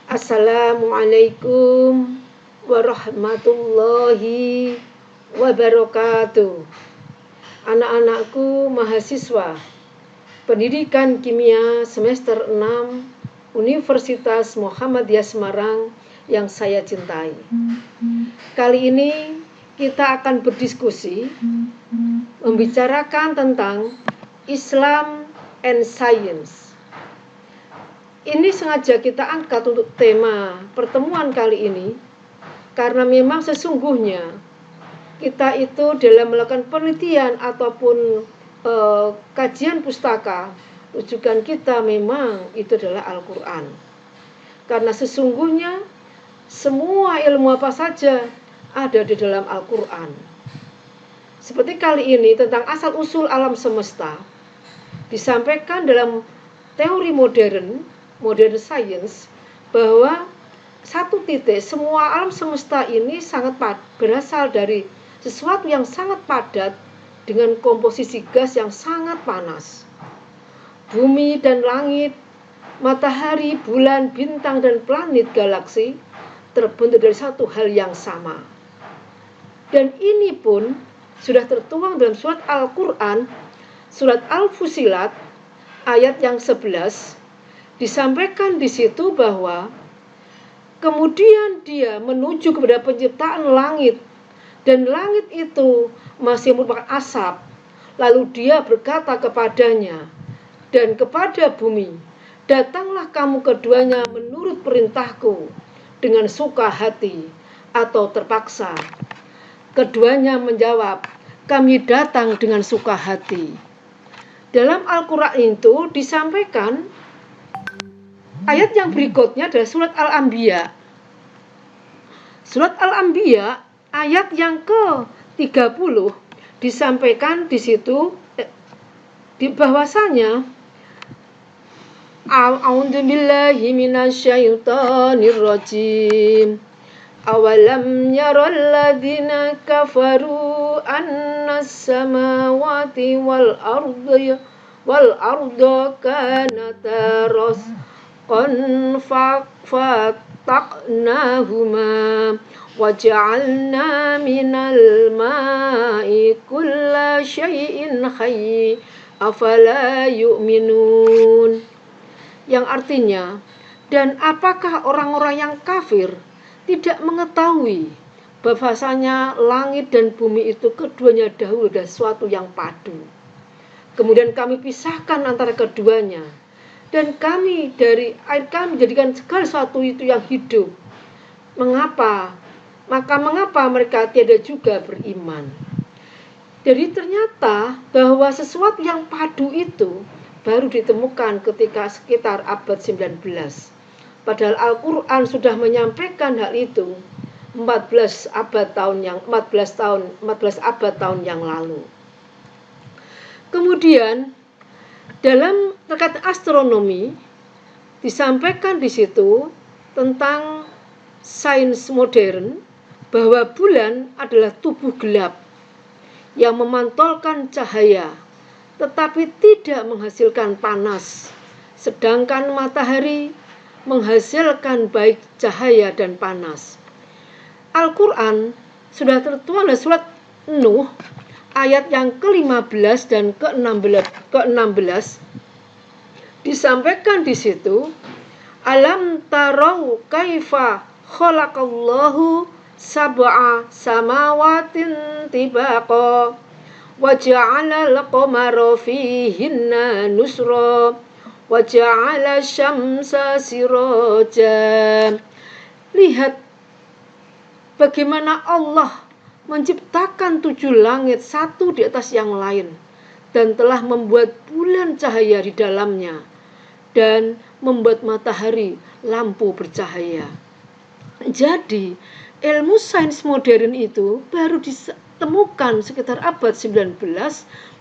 Assalamualaikum warahmatullahi wabarakatuh. Anak-anakku mahasiswa Pendidikan Kimia semester 6 Universitas Muhammadiyah Semarang yang saya cintai. Kali ini kita akan berdiskusi membicarakan tentang Islam and Science. Ini sengaja kita angkat untuk tema pertemuan kali ini karena memang sesungguhnya kita itu dalam melakukan penelitian ataupun kajian pustaka, rujukan kita memang itu adalah Al-Quran. Karena sesungguhnya semua ilmu apa saja ada di dalam Al-Quran. Seperti kali ini tentang asal-usul alam semesta disampaikan dalam teori modern science, bahwa satu titik semua alam semesta ini sangat berasal dari sesuatu yang sangat padat dengan komposisi gas yang sangat panas. Bumi dan langit, matahari, bulan, bintang, dan planet galaksi terbentuk dari satu hal yang sama. Dan ini pun sudah tertuang dalam surat Al-Quran, surat Al-Fusilat, ayat yang 11, disampaikan di situ bahwa kemudian dia menuju kepada penciptaan langit, dan langit itu masih merupakan asap. Lalu dia berkata kepadanya dan kepada bumi, datanglah kamu keduanya menurut perintahku dengan suka hati atau terpaksa. Keduanya menjawab, kami datang dengan suka hati. Dalam Al-Quran itu disampaikan ayat yang berikutnya adalah surat Al-Anbiya. Surat Al-Anbiya ayat yang ke-30 disampaikan di situ di bahwasanya A'udzu billahi minasyaitonir rajim. Awalam yaral ladzina kafaru annas samawati wal arda kanata فَفَتَقْنَاهُمَا وَجَعَلْنَا مِنَ الْمَاءِ كُلَّ شَيْءٍ حَيٍّ أَفَلَا يُؤْمِنُونَ, yang artinya, dan apakah orang-orang yang kafir tidak mengetahui bahwasanya langit dan bumi itu keduanya dahulu adalah sesuatu yang padu. Kemudian kami pisahkan antara keduanya, dan kami dari air kami jadikan segala sesuatu itu yang hidup. Mengapa mereka tiada juga beriman? Jadi ternyata bahwa sesuatu yang padu itu baru ditemukan ketika sekitar abad 19. Padahal Al-Quran sudah menyampaikan hal itu 14 abad tahun yang lalu. Kemudian dalam terkait astronomi disampaikan di situ tentang sains modern bahwa bulan adalah tubuh gelap yang memantulkan cahaya tetapi tidak menghasilkan panas, sedangkan matahari menghasilkan baik cahaya dan panas. Al-Quran sudah tertuang dalam surat Nuh ayat yang ke-15 dan ke-16 disampaikan di situ, alam tarau kaifa khalaqallahu sab'a samawatin tibaqa wa ja'ala al-qamara fihinna nusra wa ja'ala syamsa siraja. Lihat bagaimana Allah menciptakan 7 langit satu di atas yang lain dan telah membuat bulan cahaya di dalamnya dan membuat matahari lampu bercahaya. Jadi ilmu sains modern itu baru ditemukan sekitar abad 19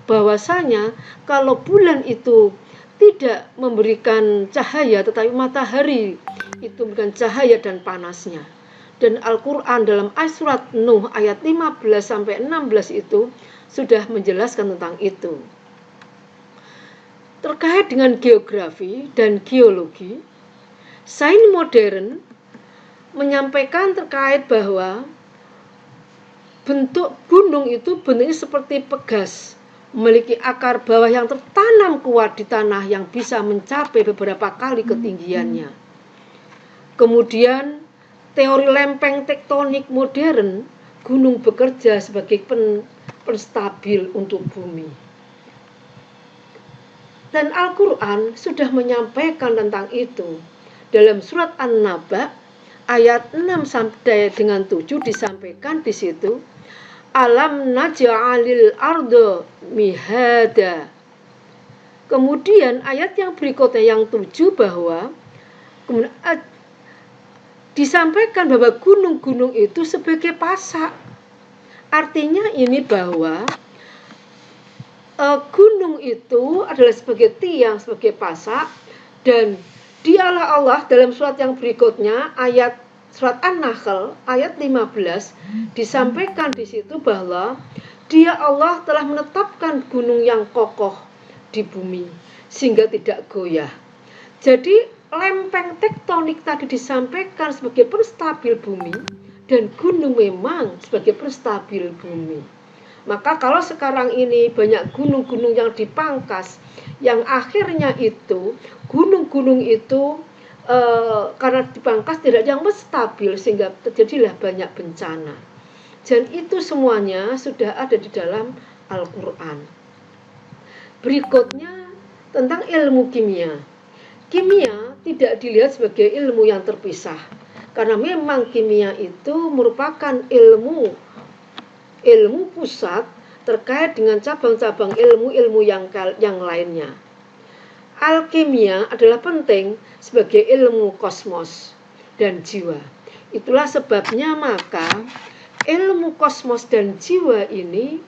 bahwasanya kalau bulan itu tidak memberikan cahaya tetapi matahari itu memberikan cahaya dan panasnya. Dan Al-Quran dalam surat Nuh ayat 15-16 itu sudah menjelaskan tentang itu. Terkait dengan geografi dan geologi, Sains modern menyampaikan terkait bahwa bentuk gunung itu bentuknya seperti pegas, memiliki akar bawah yang tertanam kuat di tanah yang bisa mencapai beberapa kali ketinggiannya. Kemudian teori lempeng tektonik modern, gunung bekerja sebagai penstabil untuk bumi. Dan Al-Quran sudah menyampaikan tentang itu. Dalam surat An-Naba ayat 6 sampai dengan 7 disampaikan di situ, alam naj'alil ardo mihada. Kemudian ayat yang berikutnya yang 7 bahwa disampaikan bahwa gunung-gunung itu sebagai pasak. Artinya ini bahwa gunung itu adalah sebagai tiang, sebagai pasak, dan dialah Allah dalam surat yang berikutnya ayat surat An-Nahl ayat 15 disampaikan di situ bahwa Dia Allah telah menetapkan gunung yang kokoh di bumi sehingga tidak goyah. Jadi lempeng tektonik tadi disampaikan sebagai penstabil bumi dan gunung memang sebagai penstabil bumi. Maka kalau sekarang ini banyak gunung-gunung yang dipangkas, yang akhirnya itu gunung-gunung itu karena dipangkas tidak yang stabil sehingga terjadilah banyak bencana. Dan itu semuanya sudah ada di dalam Al-Quran. Berikutnya tentang ilmu kimia. Kimia tidak dilihat sebagai ilmu yang terpisah, karena memang kimia itu merupakan ilmu pusat terkait dengan cabang-cabang ilmu-ilmu yang lainnya. Alkimia adalah penting sebagai ilmu kosmos dan jiwa. Itulah sebabnya maka ilmu kosmos dan jiwa ini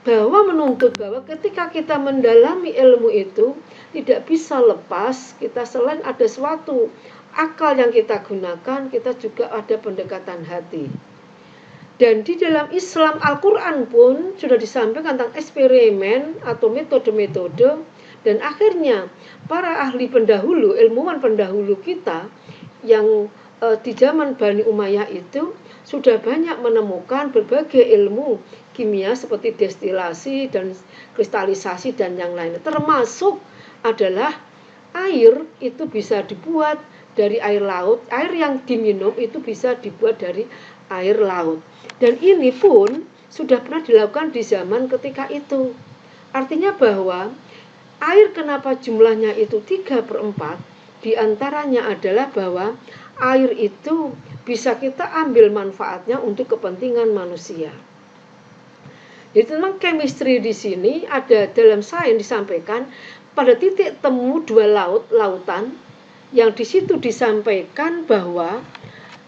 bahwa menuntut bahwa ketika kita mendalami ilmu itu tidak bisa lepas kita selain ada suatu akal yang kita gunakan, kita juga ada pendekatan hati. Dan di dalam Islam Al-Quran pun sudah disampaikan tentang eksperimen atau metode-metode. Dan akhirnya para ahli pendahulu, ilmuwan pendahulu kita yang di zaman Bani Umayyah itu sudah banyak menemukan berbagai ilmu kimia seperti destilasi dan kristalisasi dan yang lainnya. Termasuk adalah air itu bisa dibuat dari air laut, air yang diminum itu bisa dibuat dari air laut. Dan ini pun sudah pernah dilakukan di zaman ketika itu. Artinya bahwa air kenapa jumlahnya itu 3/4, diantaranya adalah bahwa air itu bisa kita ambil manfaatnya untuk kepentingan manusia. Jadi memang chemistry di sini ada dalam sains disampaikan pada titik temu dua lautan yang di situ disampaikan bahwa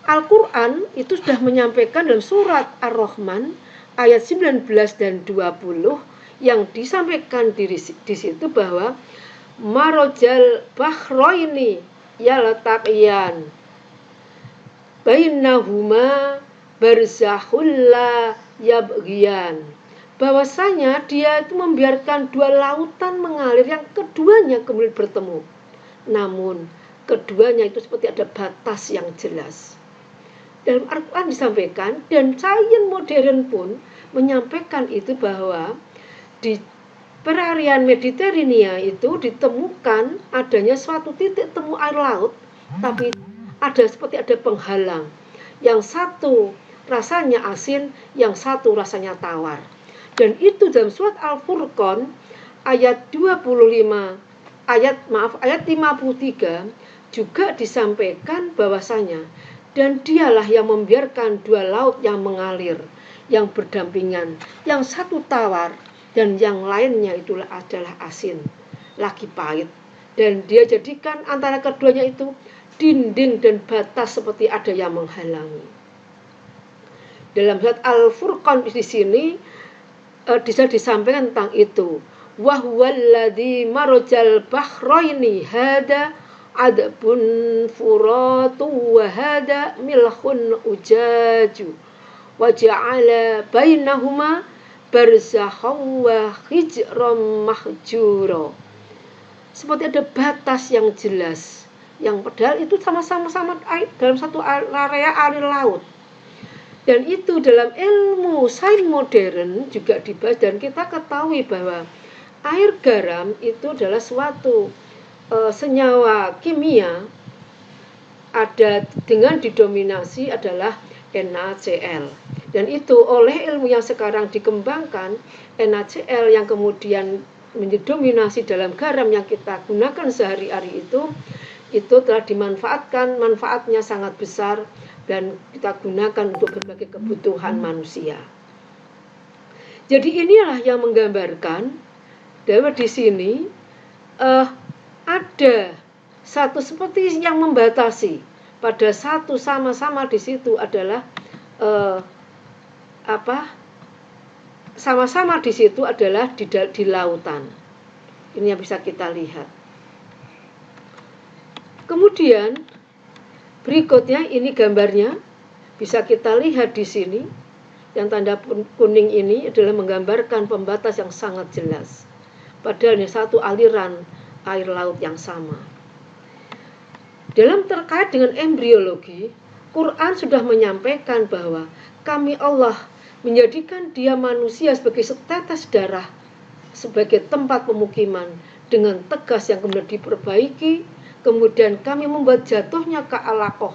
Al-Quran itu sudah menyampaikan dalam surat Ar-Rahman ayat 19 dan 20 yang disampaikan di situ bahwa marojal bahroini yaltaqiyan bainahuma barzahulla yabghiyan, bahwasanya dia itu membiarkan dua lautan mengalir yang keduanya kemudian bertemu, namun keduanya itu seperti ada batas yang jelas. Dalam Al-Quran disampaikan, dan sains modern pun menyampaikan itu bahwa di perarian Mediterania itu ditemukan adanya suatu titik temu air laut, tapi seperti ada penghalang. Yang satu rasanya asin, yang satu rasanya tawar. Dan itu dalam surat Al-Furqan ayat 25, ayat 53 juga disampaikan bahwasanya dan dialah yang membiarkan dua laut yang mengalir, yang berdampingan, yang satu tawar dan yang lainnya itulah adalah asin, lagi pahit. Dan dia jadikan antara keduanya itu dinding dan batas seperti ada yang menghalangi. Dalam surat Al-Furqan di sini bisa disampaikan tentang itu. Wa huwallazi marajal bahraini hada adbun furatu wa hada milhun ujaju wa ja'ala bainahuma barzakhan wa hijran mahjura. Seperti ada batas yang jelas yang padahal itu sama-sama dalam satu area air laut. Dan itu dalam ilmu sains modern juga dibahas, dan kita ketahui bahwa air garam itu adalah suatu senyawa kimia ada dengan didominasi adalah NaCl. Dan itu oleh ilmu yang sekarang dikembangkan, NaCl yang kemudian mendominasi dalam garam yang kita gunakan sehari-hari itu telah dimanfaatkan, manfaatnya sangat besar dan kita gunakan untuk berbagai kebutuhan manusia. Jadi inilah yang menggambarkan bahwa di sini ada satu seperti yang membatasi pada satu sama-sama di situ adalah sama-sama di situ adalah di lautan. Ini yang bisa kita lihat. Kemudian berikutnya ini gambarnya bisa kita lihat di sini. Yang tanda kuning ini adalah menggambarkan pembatas yang sangat jelas. Padahal ini satu aliran air laut yang sama. Dalam terkait dengan embriologi, Quran sudah menyampaikan bahwa kami Allah menjadikan dia manusia sebagai setetes darah, sebagai tempat pemukiman dengan tegas yang kemudian diperbaiki. Kemudian kami membuat jatuhnya ke alaqoh,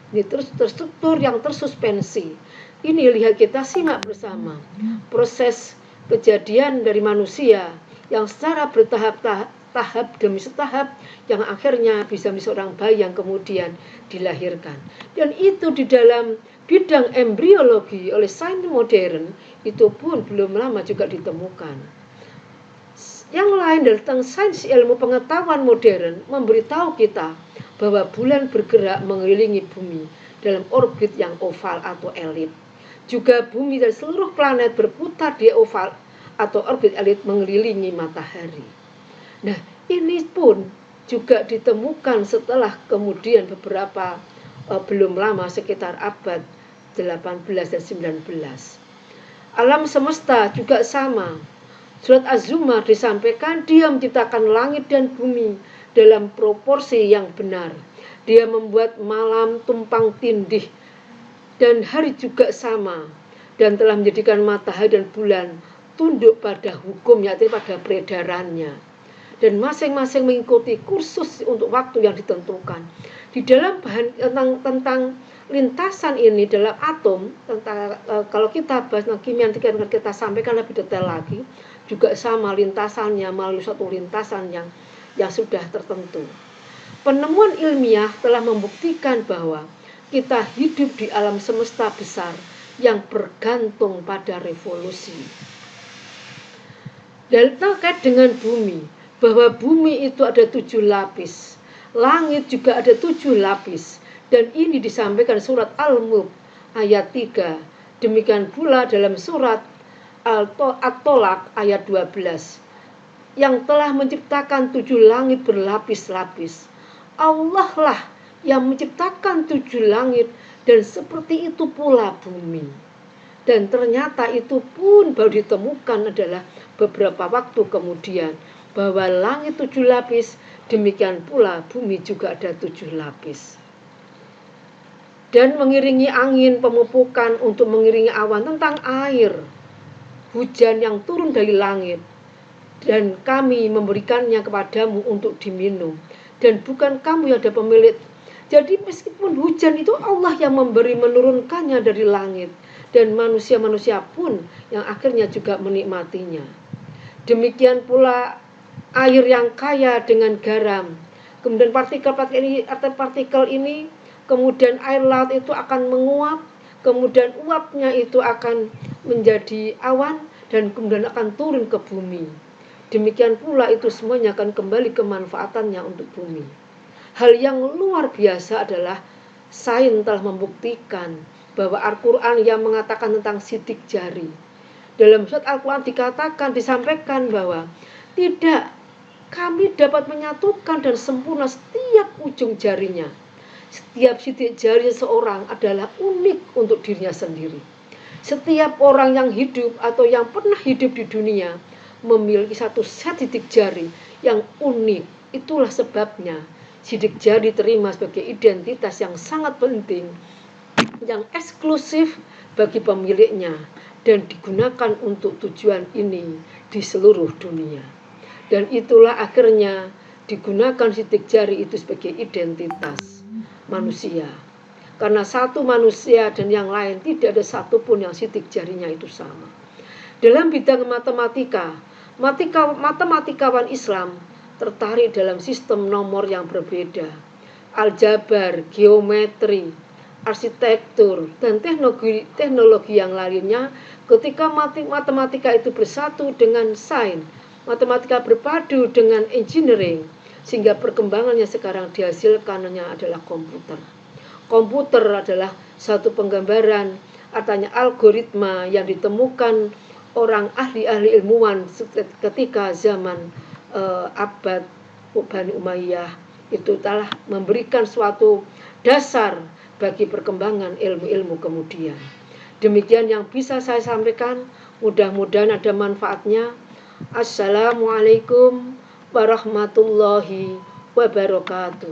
ini terstruktur yang tersuspensi. Ini lihat kita simak bersama proses kejadian dari manusia yang secara bertahap demi setahap yang akhirnya bisa menjadi seorang bayi yang kemudian dilahirkan. Dan itu di dalam bidang embriologi oleh sains modern itu pun belum lama juga ditemukan. Yang lain tentang sains ilmu pengetahuan modern memberitahu kita bahwa bulan bergerak mengelilingi bumi dalam orbit yang oval atau elip. Juga bumi dan seluruh planet berputar di oval atau orbit elip mengelilingi matahari. Nah, ini pun juga ditemukan setelah kemudian beberapa belum lama sekitar abad 18 dan 19. Alam semesta juga sama. Surat Az-Zumar disampaikan dia menciptakan langit dan bumi dalam proporsi yang benar. Dia membuat malam tumpang tindih dan hari juga sama. Dan telah menjadikan matahari dan bulan tunduk pada hukum, yaitu pada peredarannya. Dan masing-masing mengikuti kursus untuk waktu yang ditentukan. Di dalam bahan tentang lintasan ini dalam atom, tentang kalau kita bahas tentang kimia nanti kita sampaikan lebih detail lagi, juga sama lintasannya melalui suatu lintasan yang sudah tertentu. Penemuan ilmiah telah membuktikan bahwa kita hidup di alam semesta besar yang bergantung pada revolusi. Dan terkait dengan bumi, bahwa bumi itu ada 7 lapis, langit juga ada 7 lapis, dan ini disampaikan surat Al-Mulk ayat 3. Demikian pula dalam surat At-Tolak ayat 12 yang telah menciptakan 7 langit berlapis-lapis. Allah lah yang menciptakan 7 langit dan seperti itu pula bumi. Dan ternyata itu pun baru ditemukan adalah beberapa waktu kemudian bahwa langit 7 lapis, demikian pula bumi juga ada 7 lapis. Dan mengiringi angin pemupukan untuk mengiringi awan tentang air, hujan yang turun dari langit, dan kami memberikannya kepadamu untuk diminum, dan bukan kamu yang ada pemilik. Jadi meskipun hujan itu Allah yang memberi menurunkannya dari langit, dan manusia-manusia pun yang akhirnya juga menikmatinya. Demikian pula air yang kaya dengan garam. Kemudian partikel ini kemudian air laut itu akan menguap, kemudian uapnya itu akan menjadi awan dan kemudian akan turun ke bumi. Demikian pula itu semuanya akan kembali kemanfaatannya untuk bumi. Hal yang luar biasa adalah sains telah membuktikan bahwa Al-Quran yang mengatakan tentang sidik jari. Dalam surat Al-Quran disampaikan bahwa tidak, kami dapat menyatukan dan sempurna setiap ujung jarinya. Setiap sidik jari seorang adalah unik untuk dirinya sendiri. Setiap orang yang hidup atau yang pernah hidup di dunia memiliki satu set sidik jari yang unik. Itulah sebabnya sidik jari diterima sebagai identitas yang sangat penting, yang eksklusif bagi pemiliknya, dan digunakan untuk tujuan ini di seluruh dunia. Dan itulah akhirnya digunakan sidik jari itu sebagai identitas manusia. Karena satu manusia dan yang lain tidak ada satupun yang sidik jarinya itu sama. Dalam bidang matematika, matematikawan Islam tertarik dalam sistem nomor yang berbeda, aljabar, geometri, arsitektur, dan teknologi yang lainnya. Ketika matematika itu bersatu dengan sains, matematika berpadu dengan engineering, sehingga perkembangannya sekarang dihasilkannya adalah komputer. Komputer adalah satu penggambaran adanya algoritma yang ditemukan orang ahli-ahli ilmuwan ketika zaman abad Bani Umayyah. Itu telah memberikan suatu dasar bagi perkembangan ilmu-ilmu kemudian. Demikian yang bisa saya sampaikan, mudah-mudahan ada manfaatnya. Assalamualaikum warahmatullahi wabarakatuh.